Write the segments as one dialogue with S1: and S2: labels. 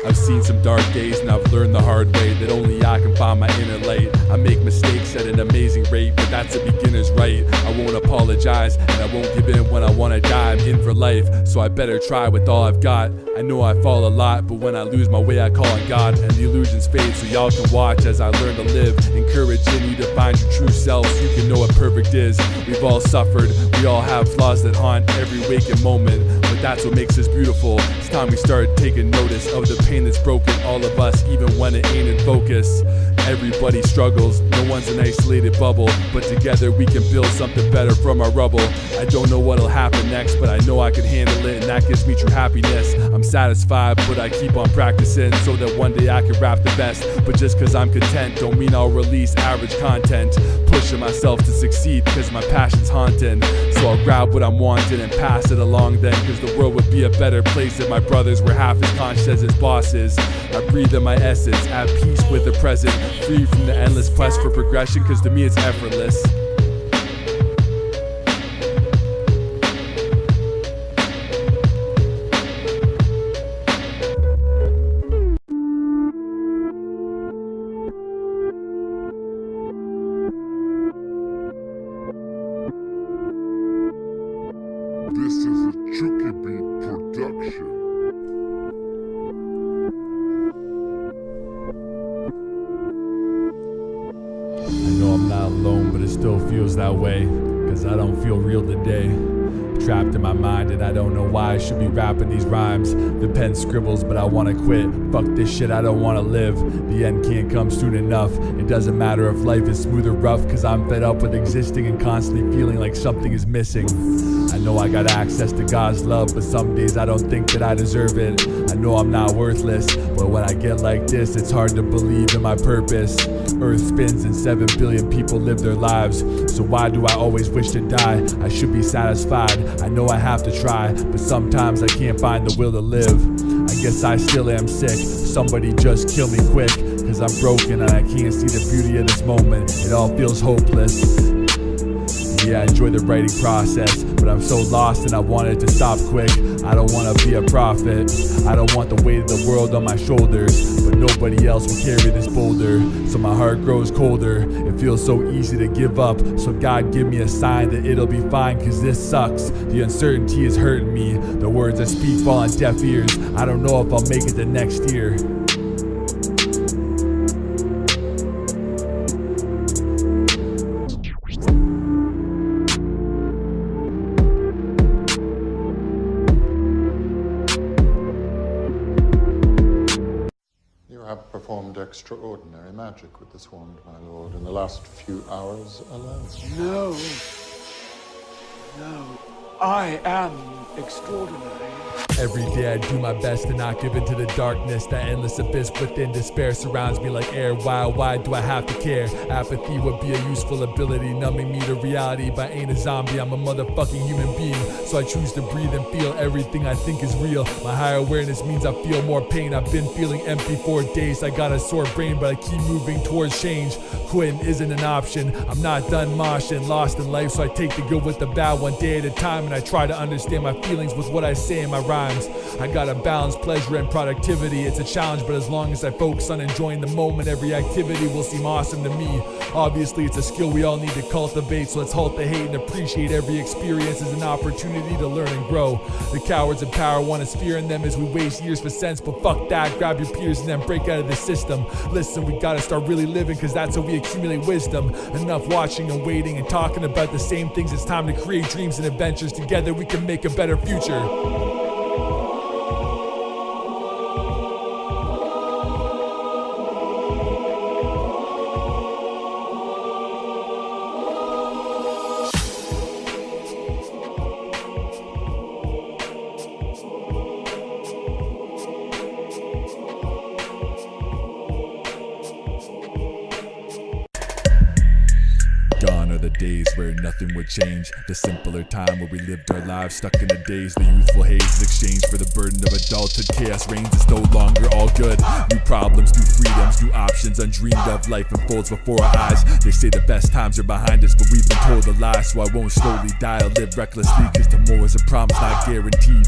S1: I've seen some dark days and I've learned the hard way that only I can find my inner light. I make mistakes at an amazing rate, but that's a beginner's right. I won't apologize and I won't give in when I wanna die. I'm in for life, so I better try with all I've got. I know I fall a lot, but when I lose my way I call on God. And the illusions fade so y'all can watch as I learn to live, encouraging you to find your true self so you can know what perfect is. We've all suffered, we all have flaws that haunt every waking moment, but that's what makes us beautiful. It's time we start taking notice of the pain that's broken all of us, even when it ain't in focus. Everybody struggles, no one's an isolated bubble, but together we can build something better from our rubble. I don't know what'll happen next, but I know I can handle it, and that gives me true happiness. I'm satisfied, but I keep on practicing so that one day I can rap the best. But just cause I'm content don't mean I'll release average content. Pushing myself to succeed cause my passion's haunting. So I'll grab what I'm wanting and pass it along then, cause the world would be a better place if my brothers were half as conscious as his bosses. I breathe in my essence, at peace with the present, free from the endless quest for progression, cause to me it's effortless.
S2: This is a CBeatz production.
S1: I know I'm not alone, but it still feels that way, cause I don't feel real today. Trapped in my mind and I don't know why I should be rapping these rhymes. The pen scribbles but I wanna quit. Fuck this shit, I don't wanna live. The end can't come soon enough. It doesn't matter if life is smooth or rough, cause I'm fed up with existing and constantly feeling like something is missing. I know I got access to God's love, but some days I don't think that I deserve it. I know I'm not worthless, but when I get like this it's hard to believe in my purpose. Earth spins and 7 billion people live their lives, so why do I always wish to die? I should be satisfied, I know I have to try, but sometimes I can't find the will to live. I guess I still am sick, somebody just kill me quick, cause I'm broken and I can't see the beauty of this moment. It all feels hopeless. Yeah, I enjoy the writing process, but I'm so lost and I want it to stop quick. I don't want to be a prophet, I don't want the weight of the world on my shoulders, but nobody else will carry this boulder, so my heart grows colder. It feels so easy to give up, so God give me a sign that it'll be fine, cause this sucks. The uncertainty is hurting me, the words I speak fall on deaf ears. I don't know if I'll make it the next year.
S2: You have performed extraordinary magic with this wand, my lord, in the last few hours alone.
S3: No. I am extraordinary.
S1: Every day I do my best to not give into the darkness. The endless abyss within despair surrounds me like air. Why do I have to care? Apathy would be a useful ability, numbing me to reality. But I ain't a zombie, I'm a motherfucking human being. So I choose to breathe and feel everything I think is real. My higher awareness means I feel more pain. I've been feeling empty for days. I got a sore brain, but I keep moving towards change. Quitting isn't an option. I'm not done moshing, lost in life, so I take the good with the bad one day at a time. And I try to understand my feelings with what I say in my rhymes. I gotta balance pleasure and productivity. It's a challenge, but as long as I focus on enjoying the moment, every activity will seem awesome to me. Obviously it's a skill we all need to cultivate, so let's halt the hate and appreciate every experience as an opportunity to learn and grow. The cowards in power want us fearing them as we waste years for sense, but fuck that, grab your peers and then break out of the system. Listen, we gotta start really living, cause that's how we accumulate wisdom. Enough watching and waiting and talking about the same things. It's time to create dreams and adventures. Together we can make a better future.
S4: Dawn of
S1: the days where nothing would change. The simpler time where we lived our lives stuck in a daze. The youthful haze is exchanged for the burden of adulthood. Chaos reigns, it's no longer all good. New problems, new freedoms, new options, undreamed of. Life unfolds before our eyes. They say the best times are behind us, but we've been told a lie. So I won't slowly die, I'll live recklessly, cause tomorrow is a promise not guaranteed.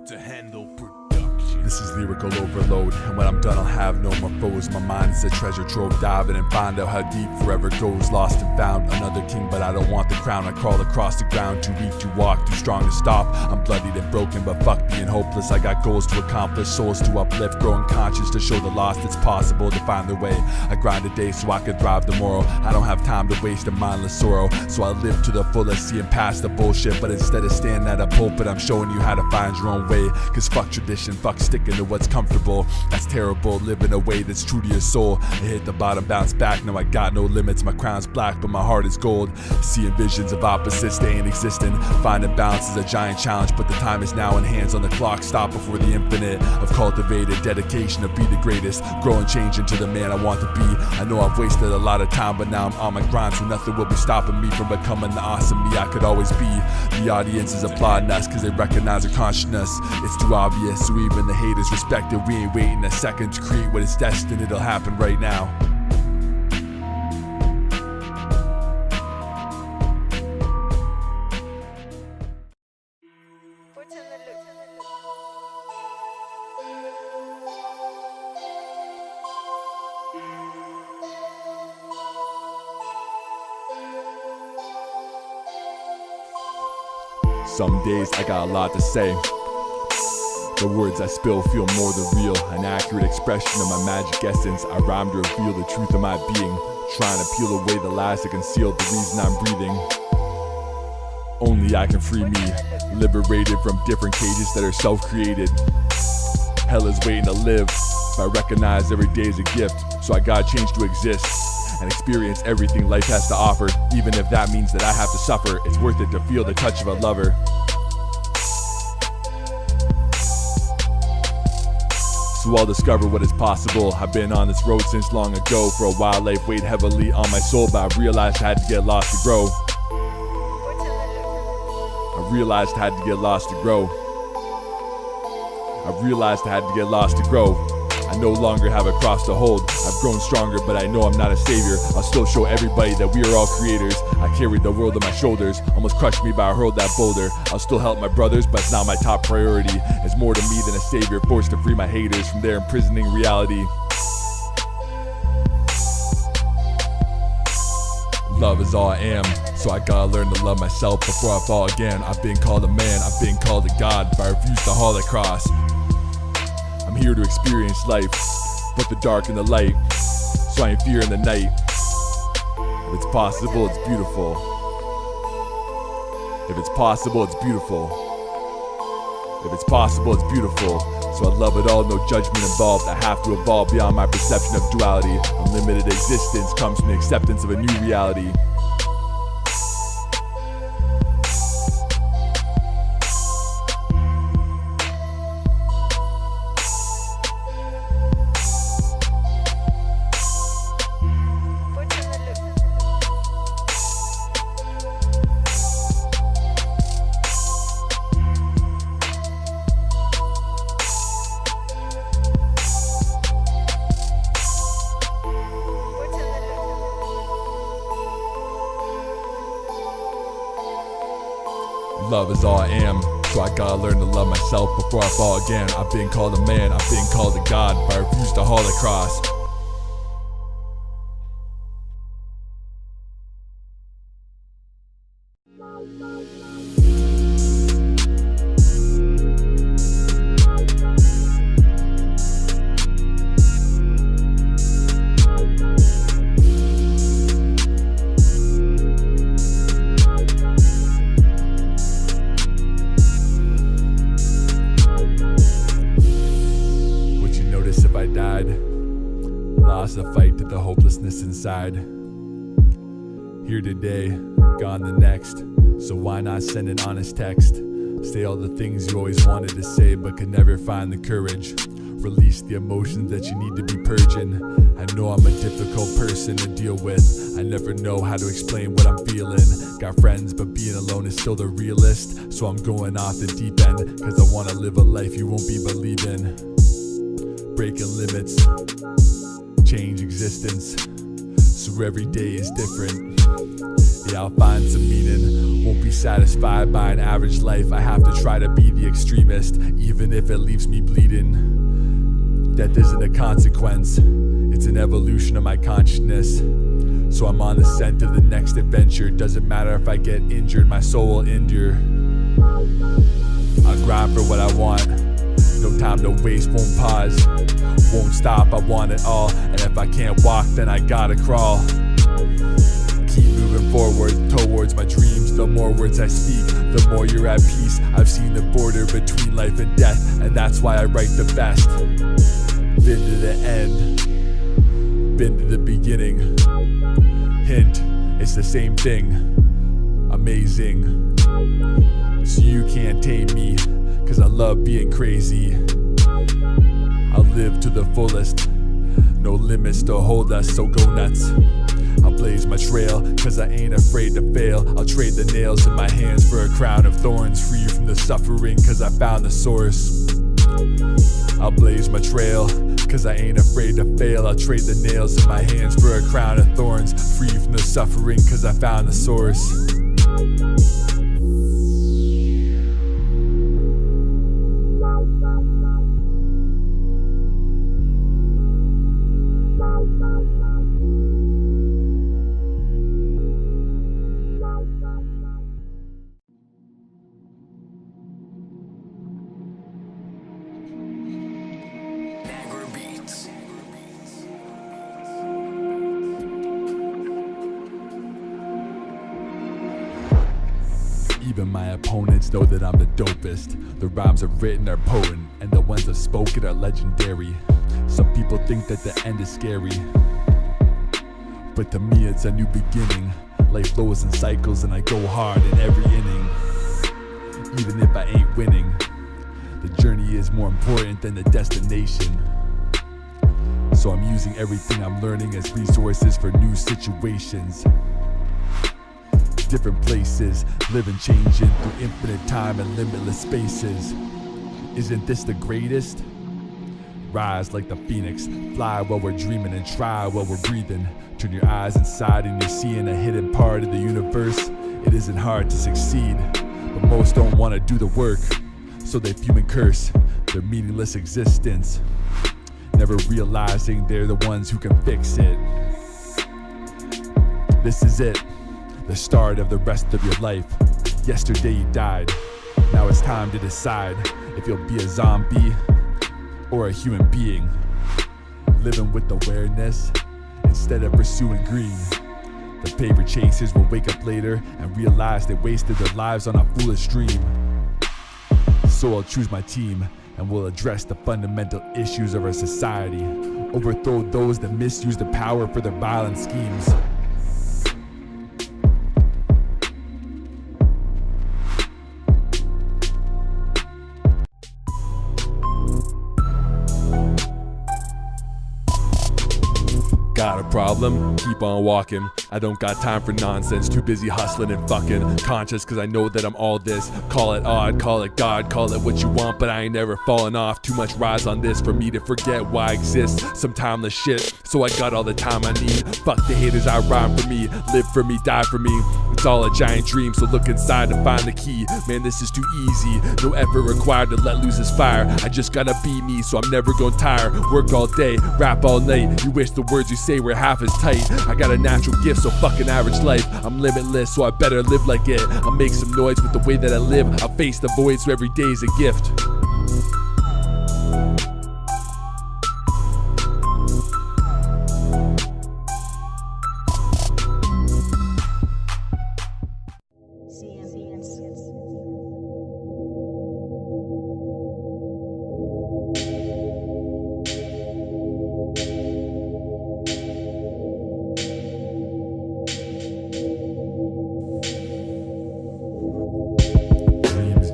S4: To handle production.
S1: This is lyrical overload, and when I'm done I'll have no more foes. My mind is a treasure trove, dive in and find out how deep forever goes. Lost and found, another king, but I don't want the crown. I crawl across the ground, too weak to walk, too strong to stop. I'm bloodied and broken, but fuck being hopeless. I got goals to accomplish, souls to uplift, growing conscious to show the lost it's possible to find their way. I grind a day so I can thrive tomorrow. I don't have time to waste a mindless sorrow, so I live to the fullest, seeing past the bullshit. But instead of standing at a pulpit, I'm showing you how to find your own way. Cause fuck tradition, fuck sticking to what's comfortable. That's terrible, live in a way that's true to your soul. I hit the bottom, bounce back, now I got no limits. My crown's black, but my heart is gold. Seeing visions of opposites, they ain't existing. Finding balance is a giant challenge, but the time is now, and hands on the clock, stop before the infinite. I've cultivated dedication to be the greatest, grow and change into the man I want to be. I know I've wasted a lot of time, but now I'm on my grind, so nothing will be stopping me from becoming the awesome me I could always be. The audience is applauding us cause they recognize our consciousness. It's too obvious, so even the haters respect it. We ain't waiting a second to create what is destined, it'll happen right now. Some days I got a lot to say. The words I spill feel more than real, an accurate expression of my magic essence. I rhyme to reveal the truth of my being, trying to peel away the lies that conceal the reason I'm breathing. Only I can free me, liberated from different cages that are self-created. Hell is waiting to live. If I recognize every day is a gift, so I gotta change to exist and experience everything life has to offer. Even if that means that I have to suffer, it's worth it to feel the touch of a lover. So I'll discover what is possible. I've been on this road since long ago. For a while life weighed heavily on my soul, but I realized I had to get lost to grow. I realized I had to get lost to grow. I realized I had to get lost to grow. I no longer have a cross to hold. I've grown stronger, but I know I'm not a savior. I'll still show everybody that we are all creators. I carried the world on my shoulders, almost crushed me, but I hurled that boulder. I'll still help my brothers, but it's not my top priority. It's more to me than a savior, forced to free my haters from their imprisoning reality. Love is all I am, so I gotta learn to love myself before I fall again. I've been called a man, I've been called a god, but I refuse to haul a cross. I'm here to experience life, both the dark and the light, so I ain't fearing the night. If it's possible, it's beautiful. If it's possible, it's beautiful. If it's possible, it's beautiful. So I love it all, no judgment involved. I have to evolve beyond my perception of duality. Unlimited existence comes from the acceptance of a new reality. Love is all I am, so I gotta learn to love myself before I fall again. I've been called a man, I've been called a god, but I refuse to haul a cross. If I died, lost the fight to the hopelessness inside. Here today, gone the next, so why not send an honest text? Say all the things you always wanted to say but could never find the courage. Release the emotions that you need to be purging. I know I'm a difficult person to deal with. I never know how to explain what I'm feeling. Got friends, but being alone is still the realest. So I'm going off the deep end, cause I wanna live a life you won't be believing. Breaking limits, change existence, so every day is different. Yeah, I'll find some meaning. Won't be satisfied by an average life. I have to try to be the extremist, even if it leaves me bleeding. Death isn't a consequence, it's an evolution of my consciousness. So I'm on the scent of the next adventure. Doesn't matter if I get injured, my soul will endure. I'll grind for what I want, no time to waste, won't pause, won't stop, I want it all. And if I can't walk, then I gotta crawl. Keep moving forward towards my dreams. The more words I speak, the more you're at peace. I've seen the border between life and death, and that's why I write the best. Been to the end, been to the beginning. Hint, it's the same thing. Amazing. So you can't tame me, cause I love being crazy. I'll live to the fullest, no limits to hold us, so go nuts. I'll blaze my trail, cause I ain't afraid to fail. I'll trade the nails in my hands for a crown of thorns. Free from the suffering, cause I found the source. I'll blaze my trail, cause I ain't afraid to fail. I'll trade the nails in my hands for a crown of thorns. Free from the suffering, cause I found the source.
S4: CBeatz.
S1: Even my opponents know that I'm the dopest. The rhymes I've written are potent, and the ones I've spoken are legendary. Some people think that the end is scary, but to me it's a new beginning. Life flows in cycles and I go hard in every inning. Even if I ain't winning, the journey is more important than the destination. So I'm using everything I'm learning as resources for new situations. Different places, living, changing through infinite time and limitless spaces. Isn't this the greatest? Rise like the phoenix, fly while we're dreaming and try while we're breathing. Turn your eyes inside and you're seeing a hidden part of the universe. It isn't hard to succeed, but most don't want to do the work, so they fume and curse their meaningless existence, never realizing they're the ones who can fix it. This is it, the start of the rest of your life. Yesterday you died, now it's time to decide if you'll be a zombie or a human being, living with awareness instead of pursuing greed. The paper chasers will wake up later and realize they wasted their lives on a foolish dream. So I'll choose my team and we'll address the fundamental issues of our society, overthrow those that misuse the power for their violent schemes. Got a problem? Keep on walking. I don't got time for nonsense, too busy hustling and fucking. Conscious cause I know that I'm all this. Call it odd, call it God, call it what you want, but I ain't never falling off. Too much rise on this for me to forget why I exist. Some timeless shit, so I got all the time I need. Fuck the haters, I rhyme for me, live for me, die for me. It's all a giant dream, so look inside to find the key. Man, this is too easy, no effort required to let loose this fire. I just gotta be me, so I'm never gonna tire. Work all day, rap all night. You wish the words you say were half as tight. I got a natural gift, so fuck an average life. I'm limitless, so I better live like it. I'll make some noise with the way that I live. I'll face the void, so every day is a gift.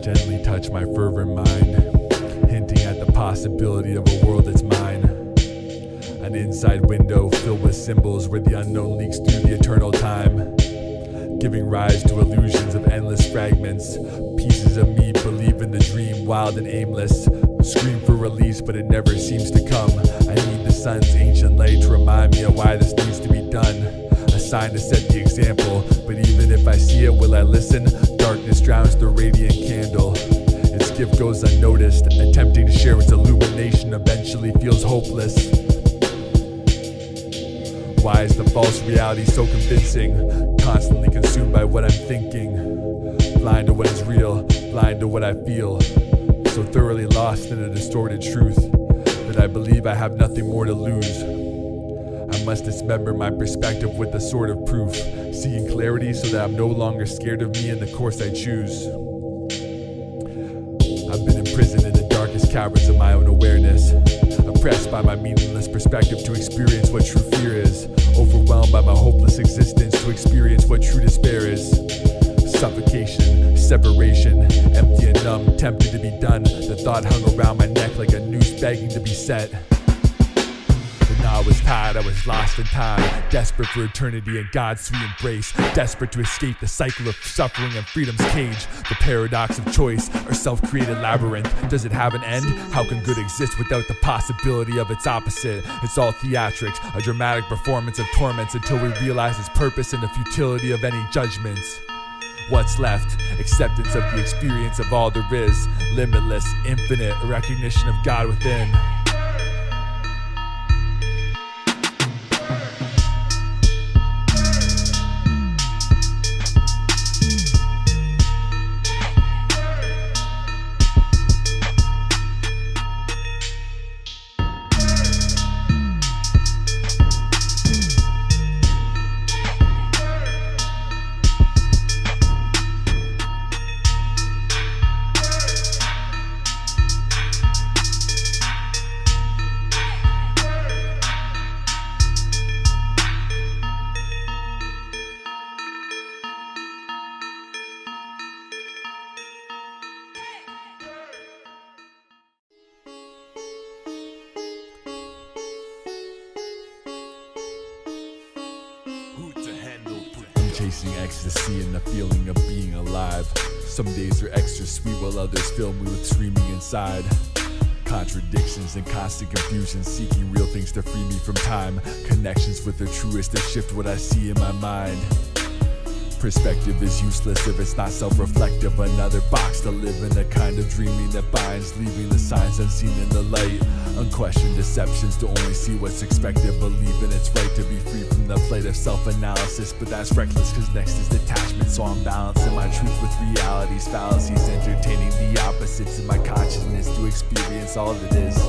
S1: Gently touch my fervent mind, hinting at the possibility of a world that's mine. An inside window filled with symbols where the unknown leaks through the eternal time, giving rise to illusions of endless fragments. Pieces of me believe in the dream, wild and aimless, scream for release but it never seems to come. I need the sun's ancient light to remind me of why this needs to be done, a sign to set the example. But even if I see it, will I listen? Darkness drowns the radiant candle. Its gift goes unnoticed, attempting to share its illumination eventually feels hopeless. Why is the false reality so convincing? Constantly consumed by what I'm thinking, blind to what is real, blind to what I feel, so thoroughly lost in a distorted truth that I believe I have nothing more to lose. I must dismember my perspective with a sort of proof, seeking clarity so that I'm no longer scared of me and the course I choose. I've been imprisoned in the darkest caverns of my own awareness, oppressed by my meaningless perspective to experience what true fear is, overwhelmed by my hopeless existence to experience what true despair is. Suffocation, separation, empty and numb, tempted to be done. The thought hung around my neck like a noose begging to be set. But now I was tired, I was lost in time, desperate for eternity and God's sweet embrace, desperate to escape the cycle of suffering and freedom's cage. The paradox of choice, our self-created labyrinth. Does it have an end? How can good exist without the possibility of its opposite? It's all theatrics, a dramatic performance of torments until we realize its purpose and the futility of any judgments. What's left? Acceptance of the experience of all there is, limitless, infinite, a recognition of God within. Chasing ecstasy and the feeling of being alive. Some days are extra sweet while others fill me with screaming inside. Contradictions and constant confusion, seeking real things to free me from time. Connections with the truest that shift what I see in my mind. Perspective is useless if it's not self-reflective. Another box to live in, a kind of dreaming that binds, leaving the signs unseen in the light. Unquestioned deceptions to only see what's expected, believing it's right to be free from the plate of self-analysis. But that's reckless, cause next is detachment, so I'm balancing my truth with reality's fallacies, entertaining the opposites in my consciousness to experience all that is.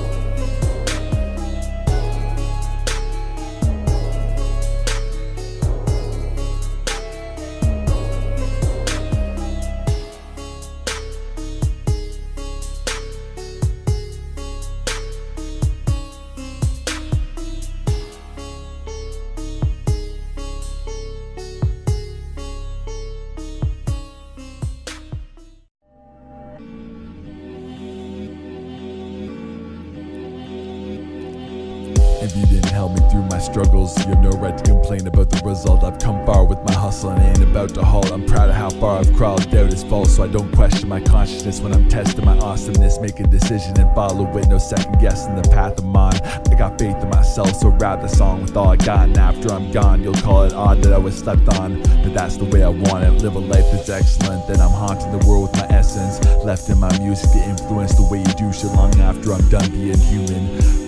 S1: If you didn't help me through my struggles, you have no right to complain about the result. I've come far with my hustle and ain't about to halt. I'm proud of how far I've crawled. Doubt is false, so I don't question my consciousness when I'm testing my awesomeness. Make a decision and follow it, no second guessing the path I'm on. I got faith in myself, so rap the song with all I got. And after I'm gone, you'll call it odd that I was slept on, but that's the way I want it. Live a life that's excellent, then I'm haunting the world with my essence, left in my music to influence the way you do shit long after I'm done being human.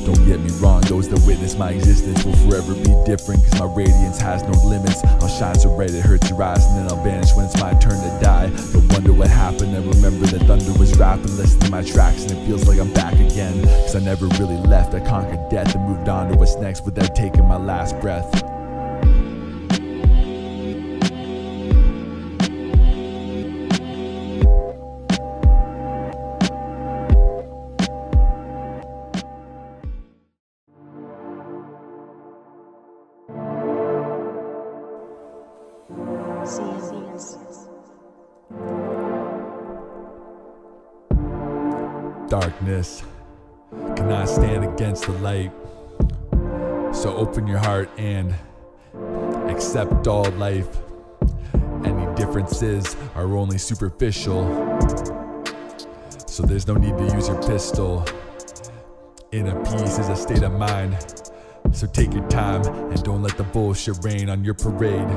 S1: Don't get me wrong, those that witness my existence will forever be different, cause my radiance has no limits. I'll shine so bright it hurts your eyes, and then I'll vanish when it's my turn to die. Don't wonder what happened, and remember that thunder was rapping. Listen to my tracks and it feels like I'm back again, cause I never really left. I conquered death and moved on to what's next without taking my last breath.
S5: CBeatz.
S1: Darkness cannot stand against the light. So open your heart and accept all life. Any differences are only superficial, so there's no need to use your pistol. Inner peace is a state of mind, so take your time and don't let the bullshit rain on your parade.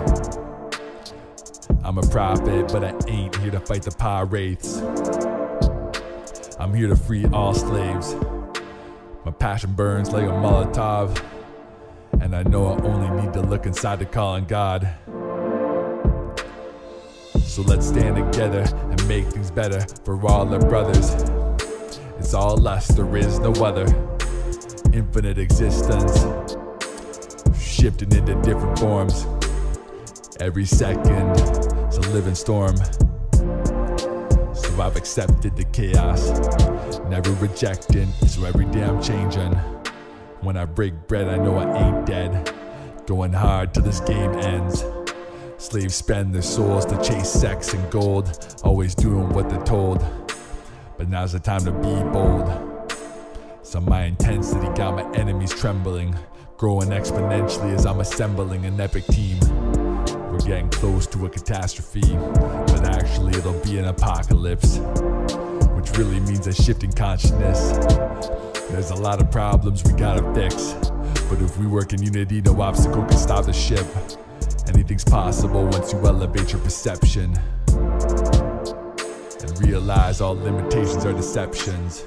S1: I'm a prophet, but I ain't here to fight the pirates. I'm here to free all slaves. My passion burns like a Molotov, and I know I only need to look inside to call on God. So let's stand together and make things better for all our brothers. It's all us, there is no other. Infinite existence, shifting into different forms. Every second is a living storm. So I've accepted the chaos, never rejecting, so every day I'm changing. When I break bread, I know I ain't dead. Going hard till this game ends. Slaves spend their souls to chase sex and gold, always doing what they're told. But now's the time to be bold. So my intensity got my enemies trembling, growing exponentially as I'm assembling an epic team. We're getting close to a catastrophe, but actually it'll be an apocalypse, which really means a shift in consciousness. There's a lot of problems we gotta fix, but if we work in unity, no obstacle can stop the ship. Anything's possible once you elevate your perception and realize all limitations are deceptions.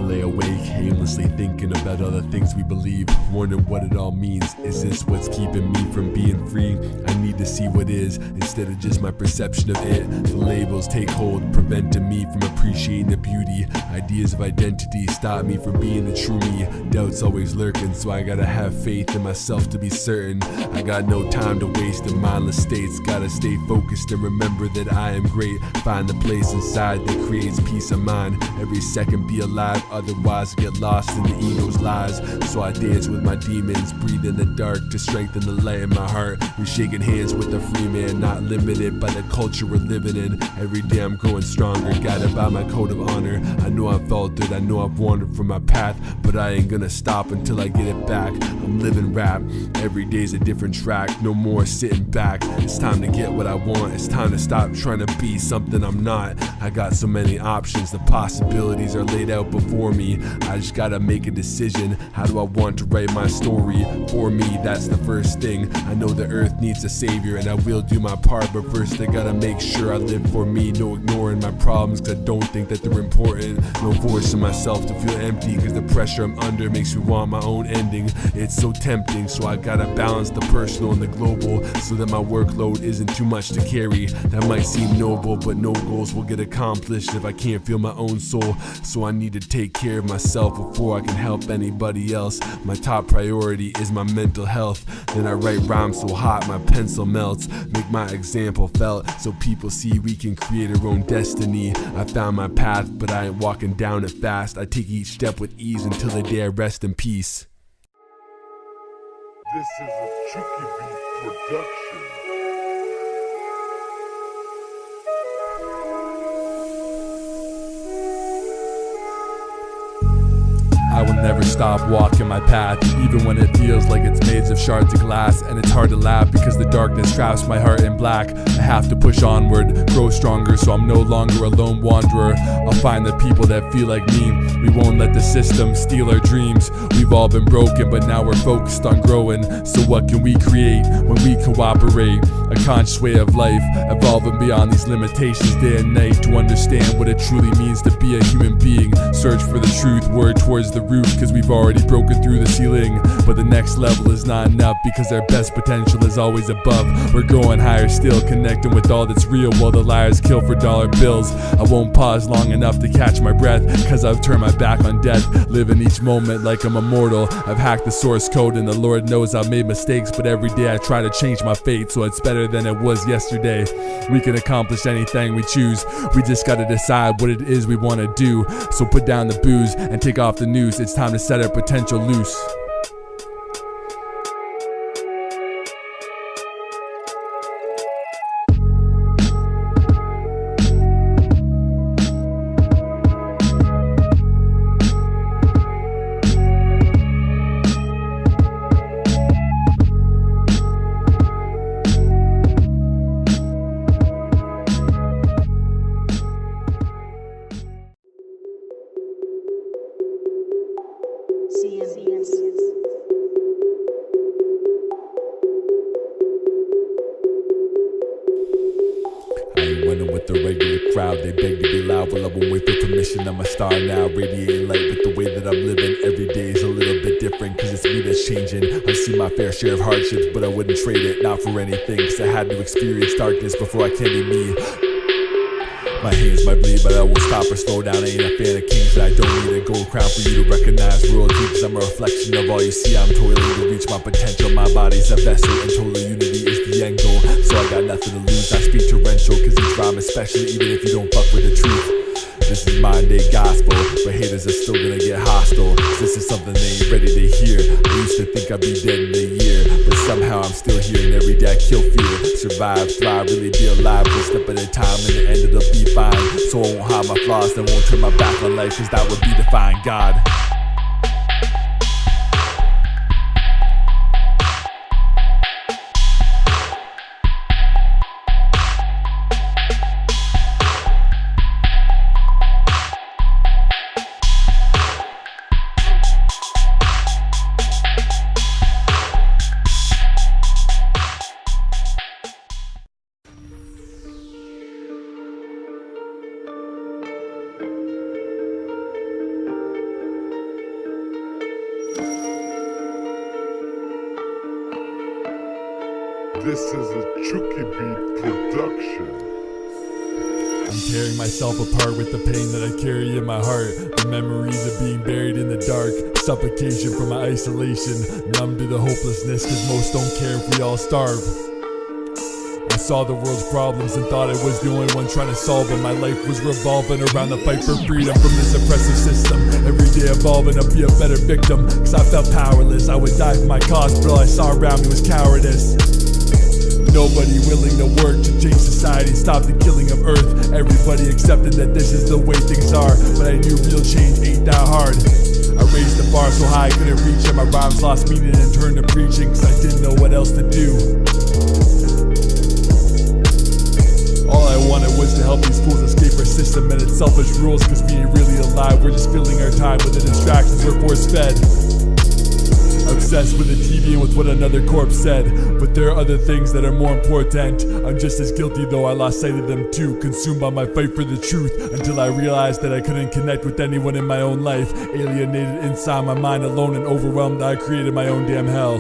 S1: Lay awake, aimlessly thinking about all the things we believe, wondering what it all means. Is this what's keeping me from being free? I need to see what is, instead of just my perception of it. The labels take hold, preventing me from appreciating the beauty. Ideas of identity stop me from being the true me. Doubt's always lurking, so I gotta have faith in myself to be certain. I got no time to waste in mindless states. Gotta stay focused and remember that I am great. Find the place inside that creates peace of mind. Every second be alive, otherwise I get lost in the ego's lies. So I dance with my demons, breathe in the dark to strengthen the light in my heart. We're shaking hands with a free man, not limited by the culture we're living in. Every day I'm growing stronger, guided by my code of honor. I know I've faltered, I know I've wandered from my path, but I ain't gonna stop until I get it back. I'm living rap, every day's a different track. No more sitting back, it's time to get what I want. It's time to stop trying to be something I'm not. I got so many options, the possibilities are laid out before me. I just gotta make a decision. How do I want to write my story? For me, that's the first thing. I know the earth needs a savior, and I will do my part, but first I gotta make sure I live for me. No ignoring my problems, cause I don't think that they're important. No forcing myself to feel empty, cause the pressure I'm under makes me want my own ending. It's so tempting, so I gotta balance the personal and the global, so that my workload isn't too much to carry. That might seem noble, but no goals will get accomplished if I can't feel my own soul. So I need to take care of myself before I can help anybody else. My top priority is my mental health. Then I write rhymes so hot my pencil melts. Make my example felt, so people see we can create our own destiny. I found my path, but I ain't walking down it fast. I take each step with ease until the day I rest in peace.
S5: This is a Chucky Beat production.
S1: I will never stop walking my path, even when it feels like it's made of shards of glass. And it's hard to laugh because the darkness traps my heart in black. I have to push onward, grow stronger, so I'm no longer a lone wanderer. I'll find the people that feel like me. We won't let the system steal our dreams. We've all been broken, but now we're focused on growing. So what can we create when we cooperate? A conscious way of life, evolving beyond these limitations day and night, to understand what it truly means to be a human being. Search for the truth, word towards the roof cause we've already broken through the ceiling. But the next level is not enough because our best potential is always above. We're growing higher still, connecting with all that's real while the liars kill for dollar bills. I won't pause long enough to catch my breath cause I've turned my back on death. Living each moment like I'm immortal. I've hacked the source code and the Lord knows I've made mistakes, but every day I try to change my fate so it's better than it was yesterday. We can accomplish anything we choose. We just gotta decide what it is we wanna do. So put down the booze and take off the news. It's time to set our potential loose.
S6: CBeatz.
S1: I ain't running with the regular crowd, they beg to be loud. Well, I won't wait for permission, I'm a star now. Radiating light with the way that I'm living. Every day is a little bit different, cause it's me that's changing. I've seen my fair share of hardships, but I wouldn't trade it, not for anything. Cause I had to experience darkness before I can be me. My hands might bleed, but I won't stop or slow down. I ain't a fan of kings, and I don't need a gold crown for you to recognize royalty. Cause I'm a reflection of all you see. I'm toiling to reach my potential. My body's a vessel, and total unity is the end goal. So I got nothing to lose, I speak torrential. Cause each rhyme is special, even if you don't fuck with the truth. This is modern day gospel, but haters are still gonna get hostile. This is something they ain't ready to hear. I used to think I'd be dead in a year, but somehow I'm still here, and every day I kill fear. Survive, thrive, really be alive, one step at a time. In the end it'll be fine. So I won't hide my flaws, then won't turn my back on life, cause that would be defying God.
S5: This is a CBeatz production.
S1: I'm tearing myself apart with the pain that I carry in my heart. The memories of being buried in the dark. Suffocation from my isolation. Numb to the hopelessness cause most don't care if we all starve. I saw the world's problems and thought I was the only one trying to solve them. My life was revolving around the fight for freedom from this oppressive system. Every day evolving to be a better victim. Cause I felt powerless, I would die for my cause, but all I saw around me was cowardice. Nobody willing to work to change society, stop the killing of earth. Everybody accepting that this is the way things are, but I knew real change ain't that hard. I raised the bar so high I couldn't reach it. My rhymes lost meaning and turned to preaching cause I didn't know what else to do. All I wanted was to help these fools escape our system and its selfish rules, cause we ain't really alive, we're just filling our time with the distractions we're force fed. Obsessed with the TV and with what another corpse said, but there are other things that are more important. I'm just as guilty though I lost sight of them too, consumed by my fight for the truth, until I realized that I couldn't connect with anyone in my own life. Alienated inside my mind alone and overwhelmed, I created my own damn hell.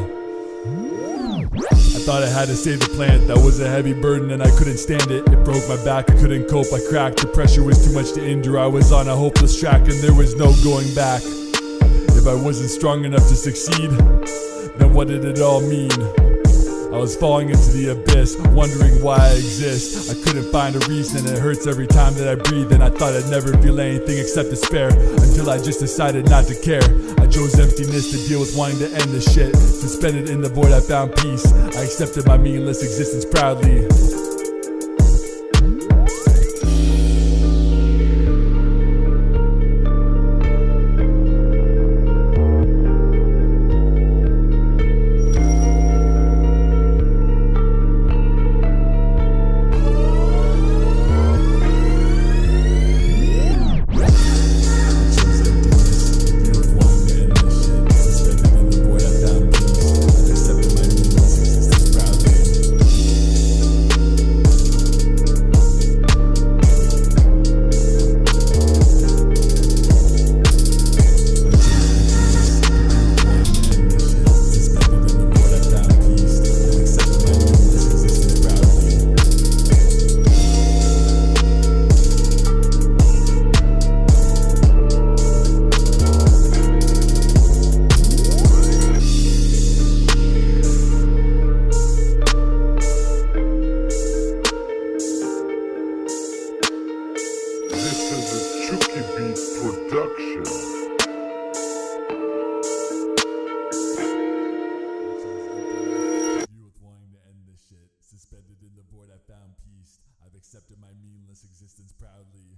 S1: I thought I had to save the planet, that was a heavy burden and I couldn't stand it. It broke my back, I couldn't cope, I cracked, the pressure was too much to endure. I was on a hopeless track and there was no going back. If I wasn't strong enough to succeed, then what did it all mean? I was falling into the abyss, wondering why I exist. I couldn't find a reason, it hurts every time that I breathe. And I thought I'd never feel anything except despair, until I just decided not to care. I chose emptiness to deal with wanting to end this shit. Suspended in the void I found peace. I accepted my meaningless existence proudly.
S5: Chucky Beat Production.
S1: With wanting to end this shit, suspended in the void I found peace. I've accepted my meaningless existence proudly.